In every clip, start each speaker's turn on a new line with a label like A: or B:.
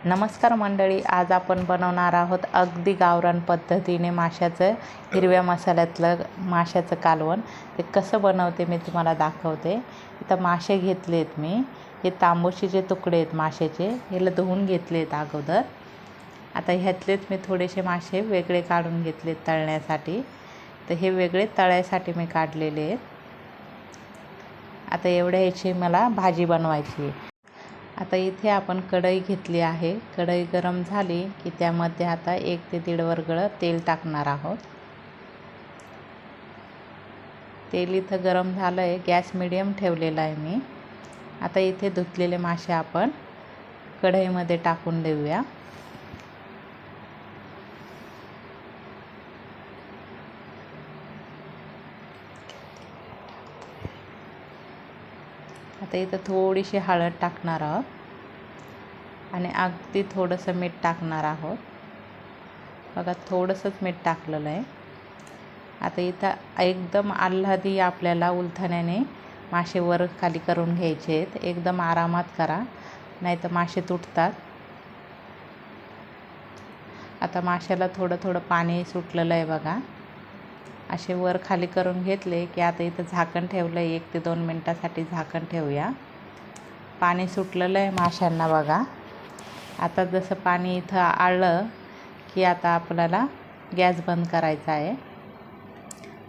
A: नमस्कार मंडळी, आज आपण बनवणार आहोत अगदी गावरान पद्धतीने माशाचं हिरव्या मसाल्यातलं माशाचं कालवण. ते कसं बनवते मी तुम्हाला दाखवते. इथं मासे घेतलेत मी. हे तांबूशीचे तुकडे आहेत माशाचे. ह्याला धुवून घेतलेत अगोदर. आता ह्यातलेच मी थोडेसे मासे वेगळे काढून घेतलेत तळण्यासाठी. तर हे वेगळे तळायसाठी मी काढलेले आहेत. आता एवढ्या ह्याची मला भाजी बनवायची आहे. आता इथे आपण कढई घेतली आहे. कढई गरम झाली की त्यामध्ये आता 1 ते 1.5 वरगळ तेल टाकणार आहोत. तेल इथं गरम झालं आहे. गॅस मीडियम ठेवलेला आहे मी. आता इथे धुतलेले मासे आपण कढईमध्ये टाकून देऊया. आता इथं थोडीशी हळद टाकणार आहोत आणि अगदी थोडंसं मीठ टाकणार आहोत. बघा, थोडंसंच मीठ टाकलेलं आहे. आता इथं एकदम आल्हादी आपल्याला उलथण्याने मासे वर खाली करून घ्यायचे आहेत. एकदम आरामात करा, नाहीतर मासे तुटतात. आता माशाला थोडं थोडं पाणी सुटलेलं आहे बघा. असे वर खाली करून घेतले की आता इथं झाकण ठेवलं आहे. 1 ते 2 मिनटासाठी झाकण ठेवूया. पाणी सुटलेलं आहे माशांना बघा. आता जसं पाणी इथं आळलं की आता आपल्याला गॅस बंद करायचा आहे.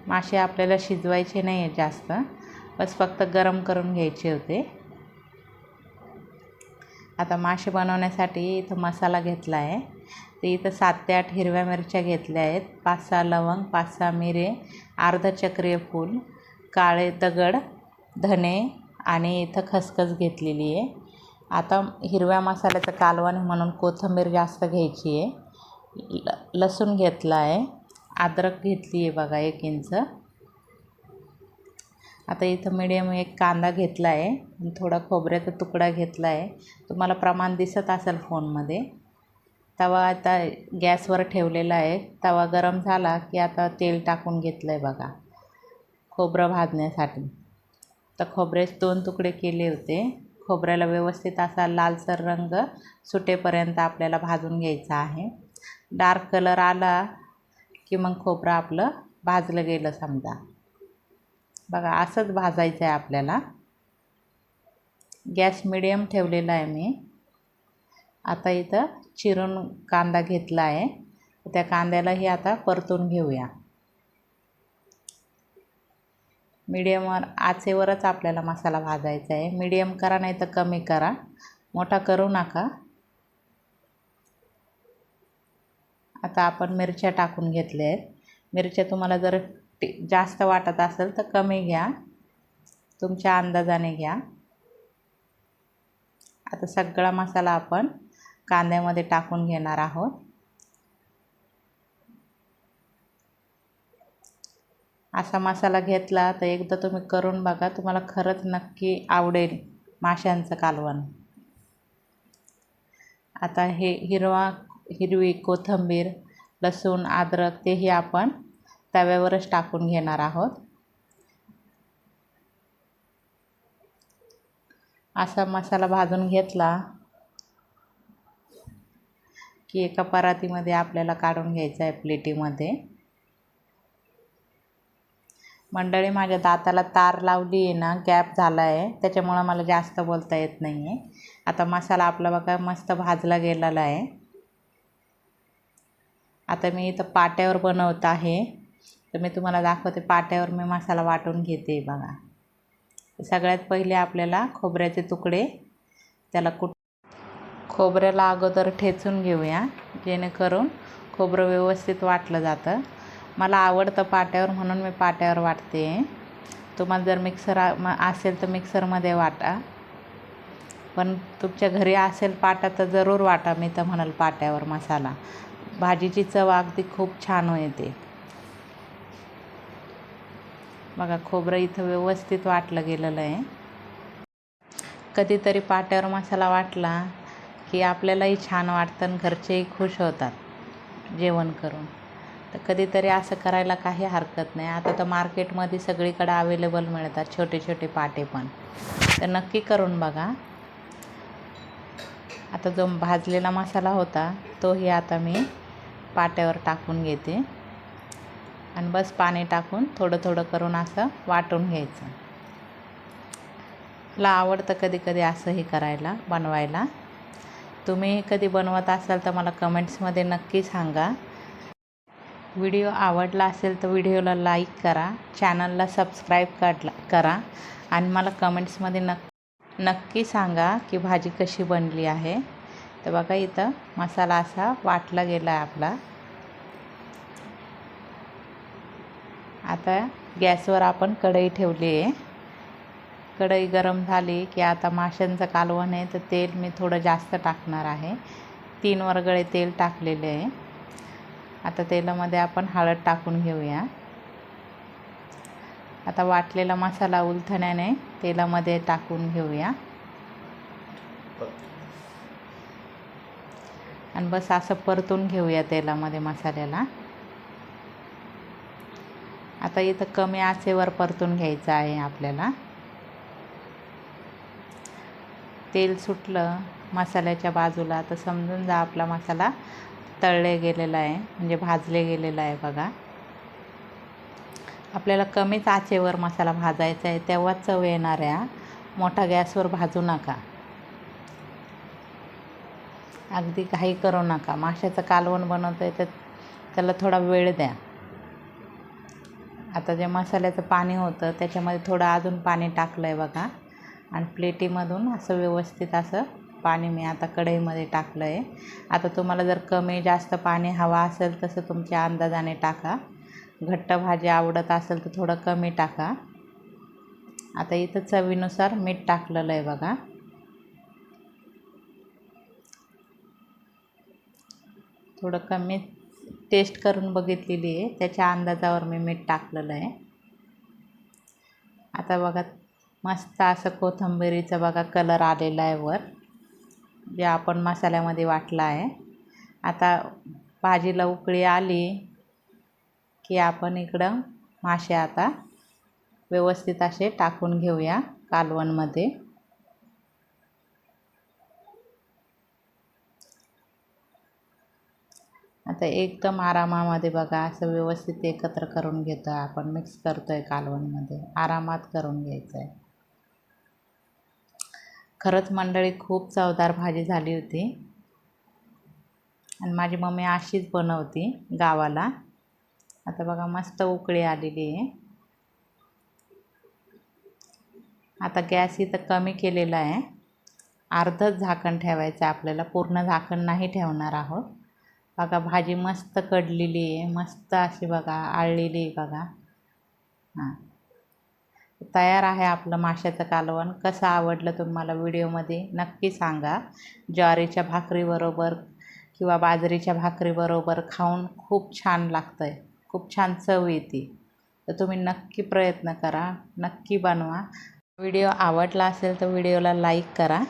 A: मासे आपल्याला शिजवायचे नाही आहे जास्त, बस फक्त गरम करून घ्यायचे होते. आता मासे बनवण्यासाठी इथं मसाला घेतला आहे. तर इथं 7 ते 8 हिरव्या मिरच्या घेतल्या आहेत. 5-6 लवंग, 5-6 मिरे, अर्ध चक्रीय फूल, काळे दगड, धने आणि इथं खसखस घेतलेली आहे. आता हिरव्या मसाल्याचं कालवण म्हणून कोथिंबीर जास्त घ्यायची आहे. लसूण घेतला आहे. अद्रक घेतली आहे बघा 1 इंच. आता इथं मीडियम 1 कांदा घेतला आहे. थोडा खोबऱ्याचा तुकडा घेतला आहे. तुम्हाला प्रमाण दिसत असेल फोनमध्ये. तवा आता गॅसवर ठेवलेला आहे. तवा गरम झाला की आता तेल टाकून घेतलं आहे बघा खोबरं भाजण्यासाठी. तर खोबऱ्याचे 2 तुकडे केले होते. खोबऱ्याला व्यवस्थित असा लालसर रंग सुटेपर्यंत आपल्याला भाजून घ्यायचा आहे. डार्क कलर आला की मग खोबरं आपलं भाजलं गेलं समजा. बघा, असंच भाजायचं आहे आपल्याला. गॅस मीडियम ठेवलेला आहे मी. आता इथं चिरून कांदा घेतला आहे. त्या कांद्यालाही आता परतून घेऊया. मीडियमवर आचेवरच आपल्याला मसाला भाजायचा आहे. मीडियम करा, नाही तर कमी करा, मोठा करू नका. आता आपण मिरच्या टाकून घेतल्या आहेत. मिरच्या तुम्हाला जर जास्त वाटत असेल तर कमी घ्या, तुमच्या अंदाजाने घ्या. आता सगळा मसाला आपण कांद्यामध्ये टाकून घेणार आहोत. असा मसाला घेतला तर एकदा तुम्ही करून बघा, तुम्हाला खरंच नक्की आवडेल माशांचं कालवण. आता हे हिरवी कोथिंबीर, लसूण, अद्रक तेही आपण तव्यावरच टाकून घेणार आहोत. असा मसाला भाजून घेतला की एका परातीमध्ये आपल्याला काढून घ्यायचा आहे प्लेटीमध्ये. मंडळी, माझ्या दाताला तार लावली आहे ना, गॅप झाला आहे, त्याच्यामुळं मला जास्त बोलता येत नाही आहे. आता मसाला आपला बघा मस्त भाजला गेलेला आहे. आता मी इथं पाट्यावर बनवत आहे, तर मी तुम्हाला दाखवते. पाट्यावर मी मसाला वाटून घेते बघा. सगळ्यात पहिले आपल्याला खोबऱ्याचे तुकडे त्याला खोबऱ्याला अगोदर ठेचून घेऊया, जेणेकरून खोबरं व्यवस्थित वाटलं जातं. मला आवडतं पाट्यावर म्हणून मी पाट्यावर वाटते. तुम्हाला जर मिक्सर असेल तर मिक्सरमध्ये वाटा, पण तुमच्या घरी असेल पाटा तर जरूर वाटा. मी तर म्हणाल पाट्यावर मसाला, भाजीची चव अगदी खूप छान येते. बघा, खोबरं इथं व्यवस्थित वाटलं गेलेलं आहे. कधीतरी पाट्यावर मसाला वाटला की आपल्यालाही छान वाटतं आणि घरचेही खुश होतात जेवण करून. तर कधीतरी असं करायला काही हरकत नाही. आता तर मार्केटमध्ये सगळीकडे अवेलेबल मिळतात छोटे छोटे पाटे पण, तर नक्की करून बघा. आता जो भाजलेला मसाला होता तोही आता मी पाट्यावर टाकून घेते आणि बस पाणी टाकून थोडं थोडं करून असं वाटून घ्यायचं. मला आवडतं कधी कधी असंही करायला, बनवायला. तुम्ही कधी बनवत असाल तर मला कमेंट्समध्ये नक्की सांगा. व्हिडिओ आवडला असेल तर व्हिडिओला लाईक करा, चॅनलला सबस्क्राईब करा आणि मला कमेंट्समध्ये नक्की सांगा की भाजी कशी बनली आहे. तर बघा इथं मसाला असा वाटला गेला आहे आपला. आता गॅसवर आपण कढई ठेवली आहे. कढई गरम झाली की आता माशांचं कालवण आहे तर तेल मी थोडं जास्त टाकणार आहे. 3 वरगळे तेल टाकलेले आहे. आता तेलामध्ये आपण हळद टाकून घेऊया. आता वाटलेला मसाला उलथण्याने तेलामध्ये टाकून घेऊया आणि बस असं परतून घेऊया तेलामध्ये मसाल्याला. आता इथं कमी आचेवर परतून घ्यायचं आहे आपल्याला. तेल सुटलं मसाल्याच्या बाजूला तर समजून जा आपला मसाला तळले गेलेला आहे, म्हणजे भाजले गेलेला आहे बघा. आपल्याला कमीच आचेवर मसाला भाजायचा आहे तेव्हा चव येणार आहे. मोठा गॅसवर भाजू नका, अगदी काही करू नका. माशाचं कालवण बनवतो आहे तर त्याला थोडा वेळ द्या. आता जे मसाल्याचं पाणी होतं त्याच्यामध्ये थोडं अजून पाणी टाकलं आहे बघा आणि प्लेटीमधून असं व्यवस्थित असं पाणी मी आता कढईमध्ये टाकलं आहे. आता तुम्हाला जर कमी जास्त पाणी हवा असेल तसं तुमच्या अंदाजाने टाका. घट्ट भाजी आवडत असेल तर थोडं कमी टाका. आता इथं चवीनुसार मीठ टाकलेलं आहे बघा. थोडं कमी टेस्ट करून बघितलेली आहे, त्याच्या अंदाजावर मी मीठ टाकलेलं आहे. आता बघा मस्त असं कोथिंबीरीचं बघा कलर आलेला आहे वर, जे आपण मसाल्यामध्ये वाटला आहे. आता भाजीला उकळी आली की आपण इकडं मासे आता व्यवस्थित असे टाकून घेऊया कालवणमध्ये. आता एकदम आरामामध्ये बघा असं व्यवस्थित एकत्र करून घेतो आहे आपण, मिक्स करतो आहे कालवणमध्ये. आरामात करून घ्यायचं आहे. खरंच मंडळी खूप चवदार भाजी झाली होती आणि माझी मम्मी अशीच बनवती गावाला. आता बघा मस्त उकळी आलेली आहे. आता गॅस इथं कमी केलेला आहे. अर्धच झाकण ठेवायचं आहे आपल्याला, पूर्ण झाकण नाही ठेवणार आहोत. बघा भाजी मस्त कडलेली आहे, मस्त अशी बघा आळलेली आहे बघा. हां, तयार आहे आपलं माशाचं कालवण. कसं आवडलं तुम्हाला व्हिडिओमध्ये नक्की सांगा. ज्वारीच्या भाकरीबरोबर किंवा बाजरीच्या भाकरीबरोबर खाऊन खूप छान लागतं आहे, खूप छान चव येते. तर तुम्ही नक्की प्रयत्न करा, नक्की बनवा. व्हिडिओ आवडला असेल तर व्हिडिओला लाईक करा.